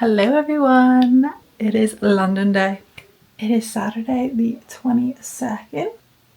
Hello everyone, it is London Day. It is Saturday the 22nd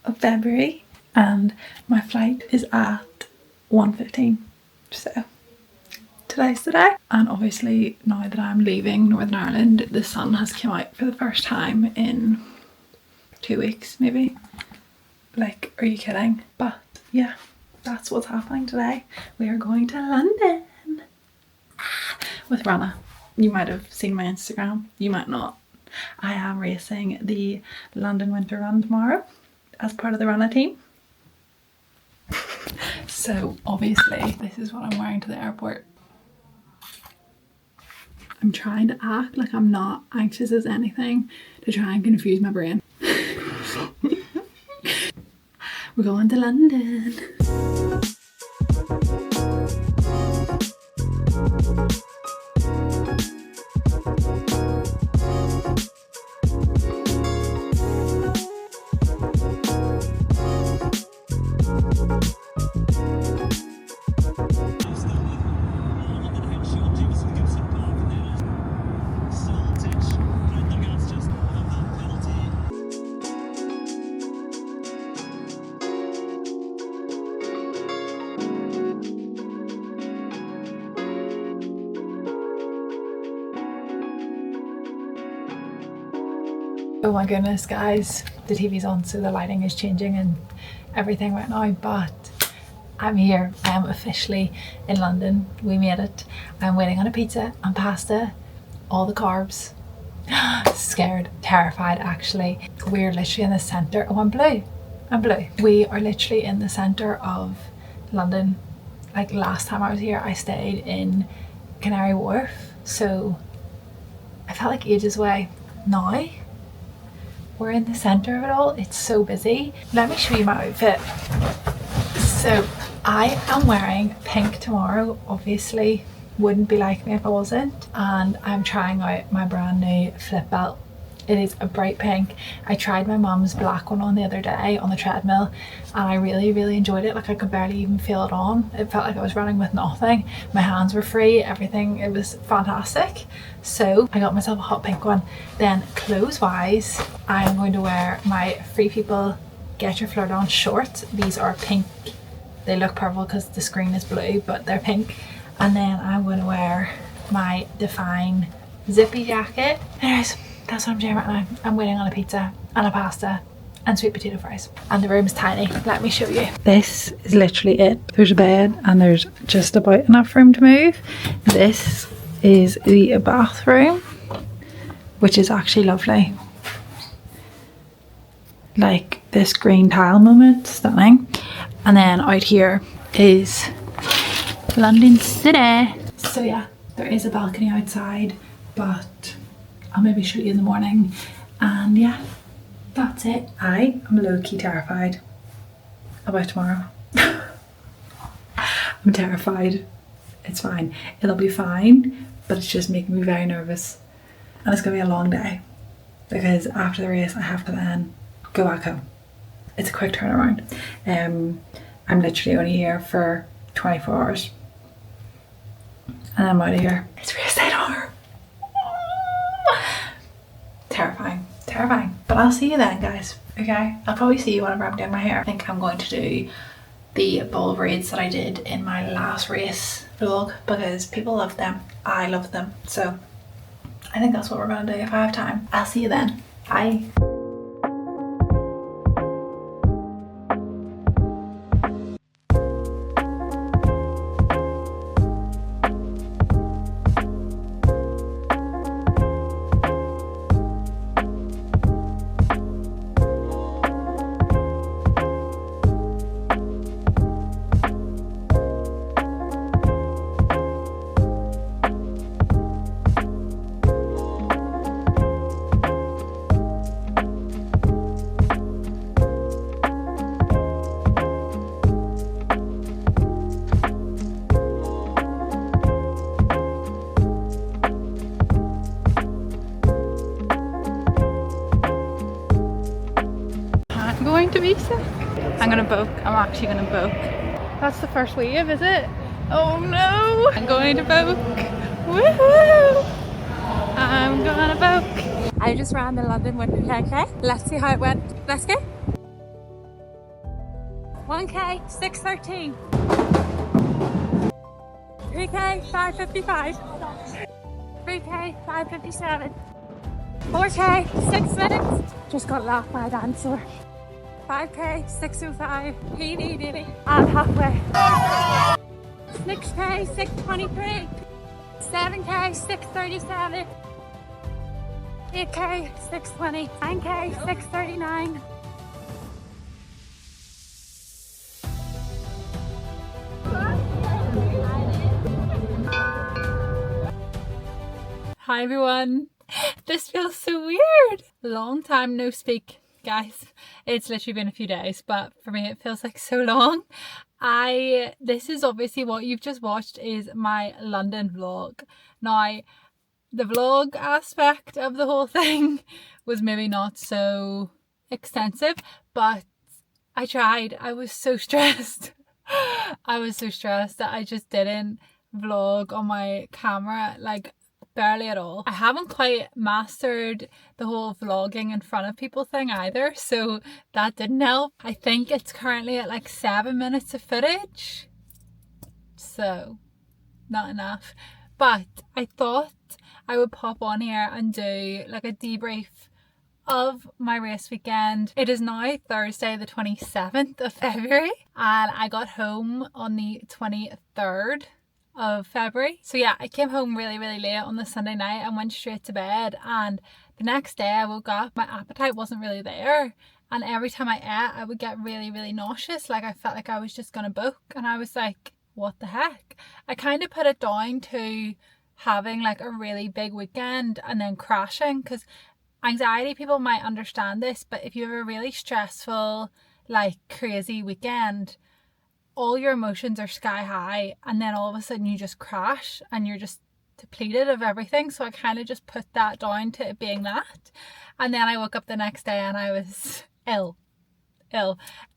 of February and my flight is at 1:15. So today's the day. And obviously now that I'm leaving Northern Ireland, the sun has come out for the first time in 2 weeks maybe. Like, are you kidding? But yeah, that's what's happening today. We are going to London with Rana. You might have seen my Instagram, you might not. I am racing the London Winter Run tomorrow as part of the Rana team. So obviously this is what I'm wearing to the airport. I'm trying to act like I'm not anxious as anything to try and confuse my brain. We're going to London. Oh my goodness guys, the TV's on so the lighting is changing and everything right now, but I'm here. I am officially in London. We made it. I'm waiting on a pizza and pasta, all the carbs. Scared, terrified actually. We're literally in the centre. Oh, I'm blue. I'm blue. We are literally in the centre of London. Like last time I was here, I stayed in Canary Wharf, so I felt like ages away. Now we're in the centre of it all. It's so busy. Let me show you my outfit. So I am wearing pink tomorrow, obviously wouldn't be like me if I wasn't, and I'm trying out my brand new flip belt. It is a bright pink. I tried my mum's black one on the other day on the treadmill and I really enjoyed it. Like I could barely even feel it on. It felt like I was running with nothing. My hands were free, everything, it was fantastic. So I got myself a hot pink one. Then clothes wise, I am going to wear my Free People Get Your Flirt On shorts. These are pink. They look purple because the screen is blue, but they're pink. And then I'm going to wear my Define zippy jacket. Anyways, that's what I'm doing right now. I'm waiting on a pizza and a pasta and sweet potato fries. And the room's tiny. Let me show you. This is literally it. There's a bed and there's just about enough room to move. This is the bathroom, which is actually lovely. Like this green tile moment, stunning. And then out here is London City. So yeah, there is a balcony outside, but I'll maybe show you in the morning. And yeah, that's it. I am low-key terrified about tomorrow. I'm terrified. It's fine. It'll be fine, but it's just making me very nervous. And it's gonna be a long day because after the race I have to then go back home. It's a quick turnaround. I'm literally only here for 24 hours and I'm out of here. It's race day tomorrow. Terrifying, but I'll see you then guys. Okay, I'll probably see you whenever I'm doing my hair. I think I'm going to do the bowl braids that I did in my last race vlog because people love them, I love them, so I think that's what we're gonna do if I have time. I'll see you then. Bye. To be sick. I'm gonna book. I'm actually gonna book. That's the first wave, is it? Oh no! I'm going to book. Woohoo! I just ran the London 10K. Let's see how it went. Let's go. 1K, 6:13. 3K, 5:55. 3K, 5:57. 4K, 6 minutes. Just got laughed by a dancer. 5K, 6:05. Nearly. I'm halfway. 6K, 6:23. 7K, 6:37. 8K, 6:20. 9K, 6:39. Hi everyone. This feels so weird. Long time no speak, guys. It's literally been a few days, but for me it feels like so long. This is obviously what you've just watched is my London vlog. Now, the vlog aspect of the whole thing was maybe not so extensive, but I tried. I was so stressed. I was so stressed that I just didn't vlog on my camera, like barely at all. I haven't quite mastered the whole vlogging in front of people thing either, so that didn't help. I think it's currently at like 7 minutes of footage, so not enough. But I thought I would pop on here and do like a debrief of my race weekend. It is now Thursday the 27th of February and I got home on the 23rd of February. So yeah, I came home really late on the Sunday night and went straight to bed, and the next day I woke up, my appetite wasn't really there, and every time I ate I would get really nauseous, like I felt like I was just gonna book, and I was like, what the heck? I kind of put it down to having like a really big weekend and then crashing, because anxiety people might understand this, but if you have a really stressful, like crazy weekend, all your emotions are sky high and then all of a sudden you just crash and you're just depleted of everything. So I kind of just put that down to it being that, and then I woke up the next day and I was ill.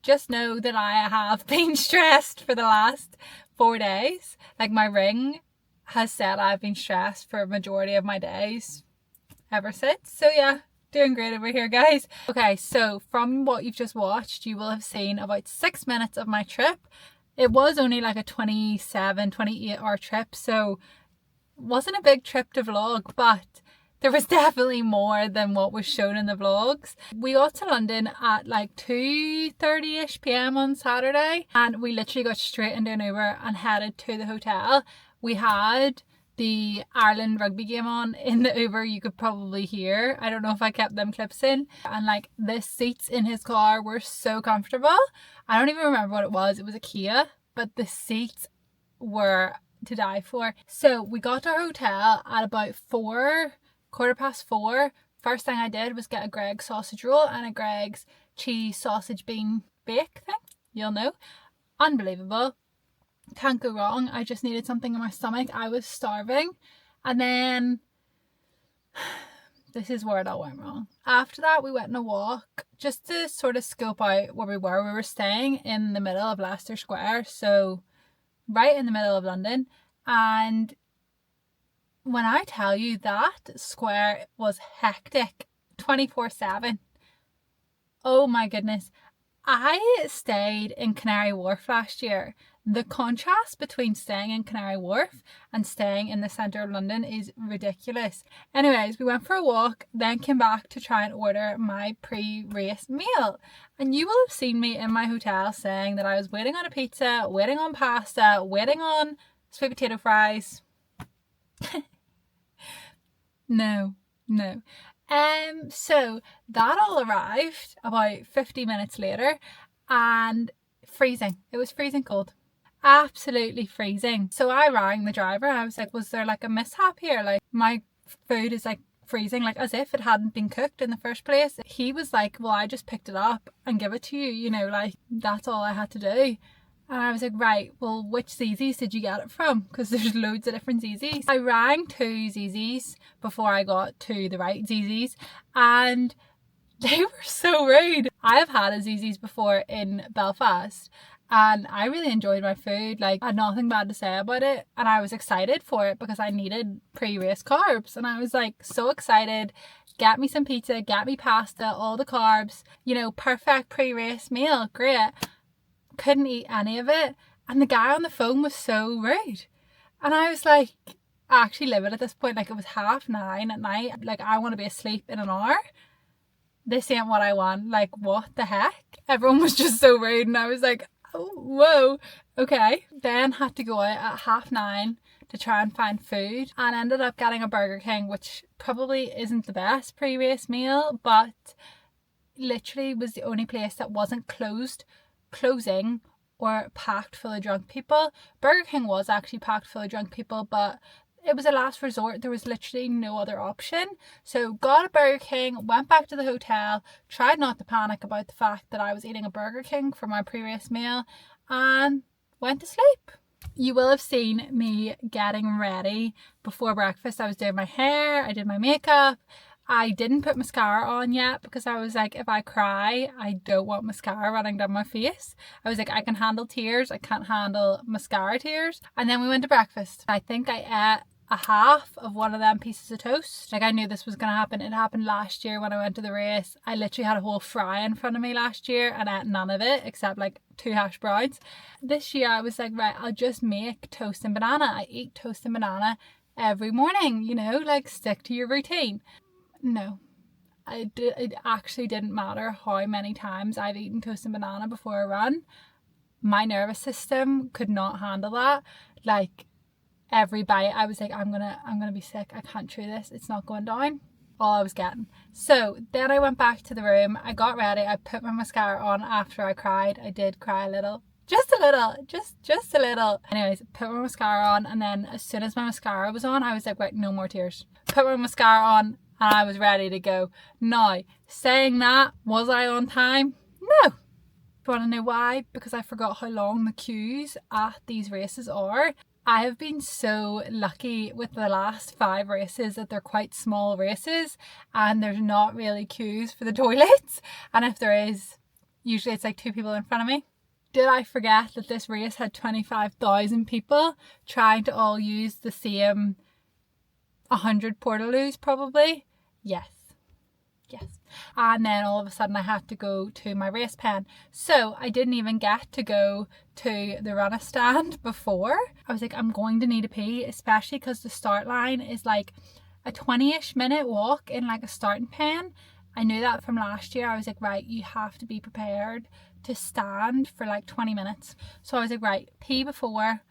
Just know that I have been stressed for the last 4 days. Like my ring has said I've been stressed for a majority of my days ever since. So yeah, doing great over here, guys. Okay, so from what you've just watched, you will have seen about 6 minutes of my trip. It was only like a 28 hour trip, so it wasn't a big trip to vlog, but there was definitely more than what was shown in the vlogs. We got to London at like 2:30ish p.m. on Saturday, and we literally got straight into an Uber and headed to the hotel. We had the Ireland rugby game on in the Uber, you could probably hear. I don't know if I kept them clips in. And like the seats in his car were so comfortable. I don't even remember what it was. It was a Kia, but the seats were to die for. So we got to our hotel at about 4:15. First thing I did was get a Greggs sausage roll and a Greggs cheese sausage bean bake thing. You'll know. Unbelievable. Can't go wrong. I just needed something in my stomach. I was starving. And then this is where it all went wrong. After that, we went on a walk just to sort of scope out where we were. We were staying in the middle of Leicester Square, so right in the middle of London. And when I tell you that square was hectic 24/7, oh my goodness. I stayed in Canary Wharf last year. The contrast between staying in Canary Wharf and staying in the centre of London is ridiculous. Anyways, we went for a walk, then came back to try and order my pre-race meal. And you will have seen me in my hotel saying that I was waiting on a pizza, waiting on pasta, waiting on sweet potato fries. No. So that all arrived about 50 minutes later, and freezing. It was freezing cold. Absolutely freezing. So I rang the driver and I was like, was there like a mishap here? Like my food is like freezing, like as if it hadn't been cooked in the first place. He was like, well, I just picked it up and give it to you, you know, like that's all I had to do. And I was like, right, well, which ZZ's did you get it from? Because there's loads of different ZZ's. I rang 2 ZZ's before I got to the right ZZ's, and they were so rude. I've had a ZZ's before in Belfast, and I really enjoyed my food. Like, I had nothing bad to say about it, and I was excited for it because I needed pre-race carbs, and I was like so excited. Get me some pizza, get me pasta, all the carbs, you know, perfect pre-race meal, great. Couldn't eat any of it, and the guy on the phone was so rude, and I was like, I actually livid at this point. Like, it was 9:30 at night. Like, I want to be asleep in an hour. This ain't what I want. Like, what the heck? Everyone was just so rude, and I was like, oh, whoa, okay. Then had to go out at 9:30 to try and find food, and ended up getting a Burger King, which probably isn't the best pre-race meal, but literally was the only place that wasn't closing or packed full of drunk people. Burger King was actually packed full of drunk people, but it was a last resort. There was literally no other option. So got a Burger King, went back to the hotel, tried not to panic about the fact that I was eating a Burger King for my pre-race meal, and went to sleep. You will have seen me getting ready before breakfast. I was doing my hair, I did my makeup. I didn't put mascara on yet because I was like, if I cry, I don't want mascara running down my face. I was like, I can handle tears, I can't handle mascara tears. And then we went to breakfast. I think I ate a half of one of them pieces of toast. Like, I knew this was gonna happen. It happened last year when I went to the race. I literally had a whole fry in front of me last year and ate none of it except like 2 hash browns. This year I was like, right, I'll just make toast and banana. I eat toast and banana every morning, you know, like, stick to your routine. No, it actually didn't matter how many times I've eaten toast and banana before a run. My nervous system could not handle that. Like, every bite I was like, I'm gonna be sick, I can't chew this, it's not going down. All I was getting. So then I went back to the room, I got ready, I put my mascara on after I cried. I did cry a little, just a little. Anyways, put my mascara on, and then as soon as my mascara was on, I was like, right, no more tears. Put my mascara on and I was ready to go. Now, saying that, was I on time? No. Do you want to know why? Because I forgot how long the queues at these races are. I have been so lucky with the last 5 races that they're quite small races and there's not really queues for the toilets. And if there is, usually it's like 2 people in front of me. Did I forget that this race had 25,000 people trying to all use the same 100 portaloos probably? Yes. And then all of a sudden I had to go to my race pen. So I didn't even get to go to the runner stand before. I was like, I'm going to need a pee, especially because the start line is like a 20-ish minute walk in like a starting pen. I knew that from last year. I was like, right, you have to be prepared to stand for like 20 minutes. So I was like, right, pee before,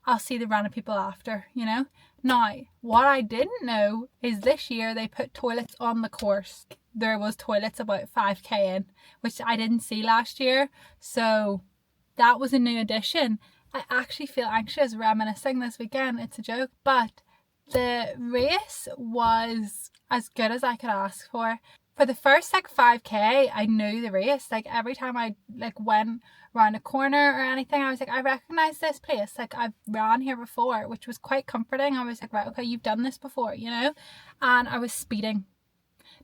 I'll see the runner people after, you know. Now, what I didn't know is this year they put toilets on the course. There was toilets about 5k in, which I didn't see last year. So that was a new addition. I actually feel anxious reminiscing this weekend. It's a joke. But the race was as good as I could ask for. For the first like 5k, I knew the race. Like, every time I like went around a corner or anything, I was like, I recognize this place. Like, I've ran here before, which was quite comforting. I was like, right, okay, you've done this before, you know? And I was speeding.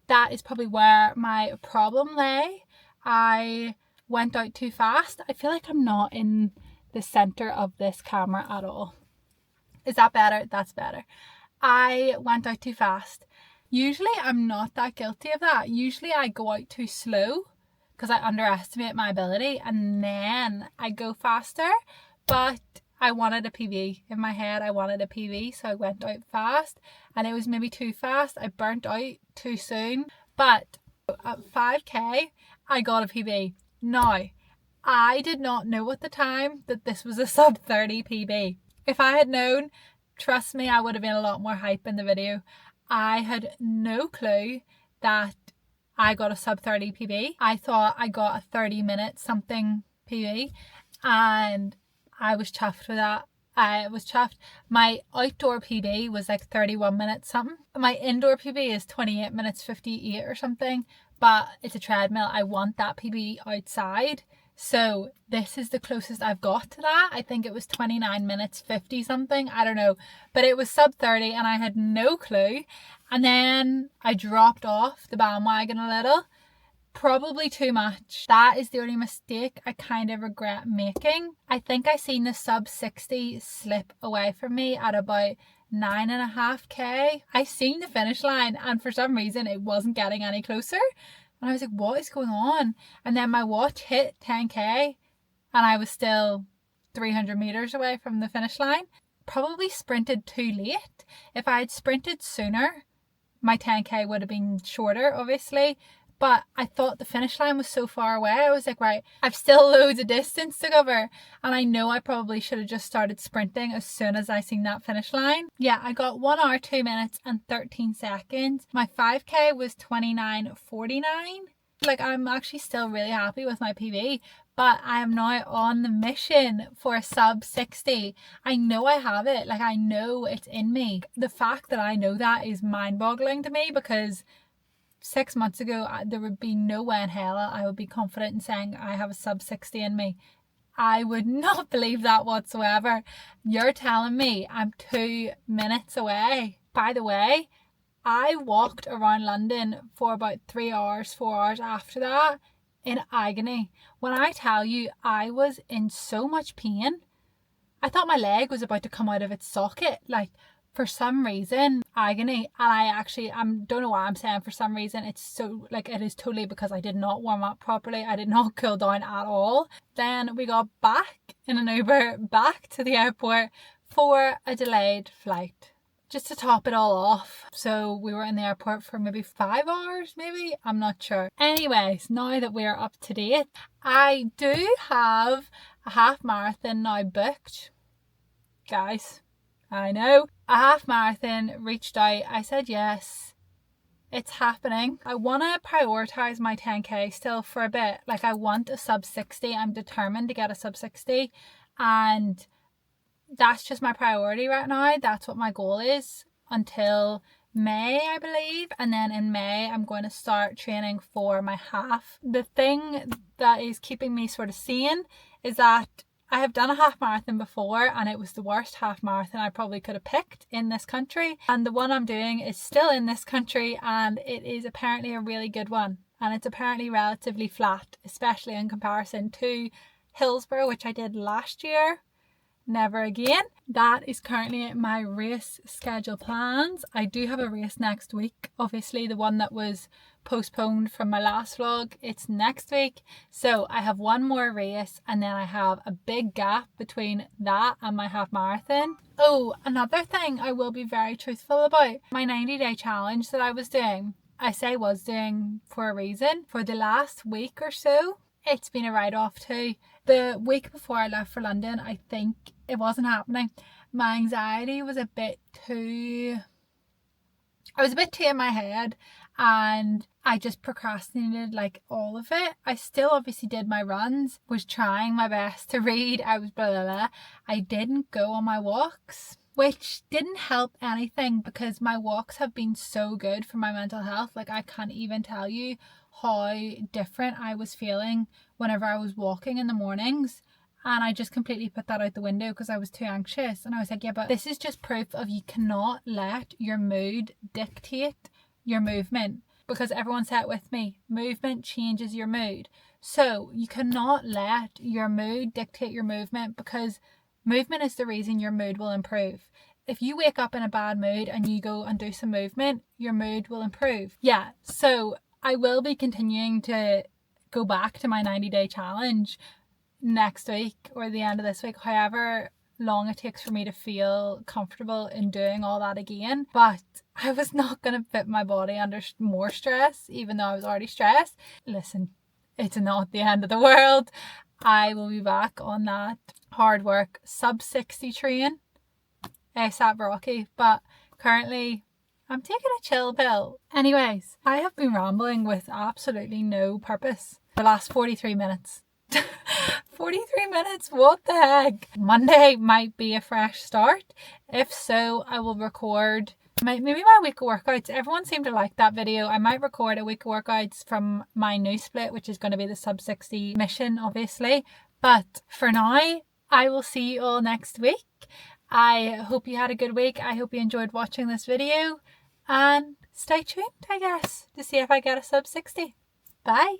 That is probably where my problem lay. I went out too fast. I feel like I'm not in the center of this camera at all. Is that better? That's better. I went out too fast. Usually I'm not that guilty of that. Usually I go out too slow because I underestimate my ability and then I go faster. But I wanted a PB in my head. I wanted a PB, so I went out fast and it was maybe too fast. I burnt out too soon. But at 5k, I got a PB. Now, I did not know at the time that this was a sub 30 PB. If I had known, trust me, I would have been a lot more hype in the video. I had no clue that I got a sub 30 PB. I thought I got a 30-minute something PB and I was chuffed with that. I was chuffed. My outdoor PB was like 31 minutes something. My indoor PB is 28 minutes 58 or something, but it's a treadmill. I want that PB outside. So this is the closest I've got to that. I think it was 29 minutes 50 something. I don't know. But it was sub 30 and I had no clue. And then I dropped off the bandwagon a little. Probably too much. That is the only mistake I kind of regret making. I think I seen the sub 60 slip away from me at about 9.5k. I seen the finish line and for some reason it wasn't getting any closer. And I was like, what is going on? And then my watch hit 10k and I was still 300 meters away from the finish line. Probably sprinted too late. If I had sprinted sooner, my 10k would have been shorter, obviously. But I thought the finish line was so far away. I was like, right, I've still loads of distance to cover. And I know I probably should have just started sprinting as soon as I seen that finish line. Yeah, I got 1 hour, 2 minutes and 13 seconds. My 5k was 29.49. Like, I'm actually still really happy with my PB. But I am now on the mission for a sub 60. I know I have it. Like, I know it's in me. The fact that I know that is mind-boggling to me, because 6 months ago, there would be no way in hell I would be confident in saying I have a sub 60 in me. I would not believe that whatsoever. You're telling me I'm 2 minutes away. By the way, I walked around London for about 3 hours, 4 hours after that in agony. When I tell you I was in so much pain, I thought my leg was about to come out of its socket. Like, for some reason, agony. And I don't know why I'm saying for some reason. It's so, like, it is totally because I did not warm up properly. I did not cool down at all. Then we got back in an Uber back to the airport for a delayed flight, just to top it all off. So we were in the airport for maybe 5 hours, maybe, I'm not sure. Anyways, now that we're up to date, I do have a half marathon now booked. Guys, I know. A half marathon reached out. I said yes. It's happening. I want to prioritize my 10k still for a bit. Like, I want a sub 60. I'm determined to get a sub 60. And that's just my priority right now. That's what my goal is until May, I believe. And then in May, I'm going to start training for my half. The thing that is keeping me sort of sane is that I have done a half marathon before and it was the worst half marathon I probably could have picked in this country. And the one I'm doing is still in this country and it is apparently a really good one. And it's apparently relatively flat, especially in comparison to Hillsborough, which I did last year. Never again. That is currently my race schedule plans. I do have a race next week. Obviously the one that was postponed from my last vlog, it's next week. So I have one more race and then I have a big gap between that and my half marathon. Oh, another thing I will be very truthful about. My 90-day challenge that I was doing, I say was doing for a reason. For the last week or so, it's been a write-off too. The week before I left for London, I think it wasn't happening. My anxiety was a bit too... I was a bit too in my head and I just procrastinated like all of it. I still obviously did my runs, was trying my best to read, I was blah blah blah. I didn't go on my walks, which didn't help anything because my walks have been so good for my mental health. Like, I can't even tell you how different I was feeling whenever I was walking in the mornings. And I just completely put that out the window because I was too anxious. And I was like, yeah, but this is just proof of you cannot let your mood dictate your movement. Because everyone said it with me, movement changes your mood. So you cannot let your mood dictate your movement, because movement is the reason your mood will improve. If you wake up in a bad mood and you go and do some movement, your mood will improve. Yeah, so I will be continuing to go back to my 90-day challenge next week or the end of this week, however long it takes for me to feel comfortable in doing all that again. But I was not going to put my body under more stress, even though I was already stressed. Listen, it's not the end of the world. I will be back on that hard work sub 60 train ASAP Rocky, but currently I'm taking a chill pill. Anyways, I have been rambling with absolutely no purpose the last 43 minutes. 43 minutes, what the heck? Monday might be a fresh start. If so, I will record maybe my week of workouts. Everyone seemed to like that video. I might record a week of workouts from my new split, which is going to be the sub 60 mission, obviously. But for now, I will see you all next week. I hope you had a good week. I hope you enjoyed watching this video, and stay tuned, I guess, to see if I get a sub 60. Bye.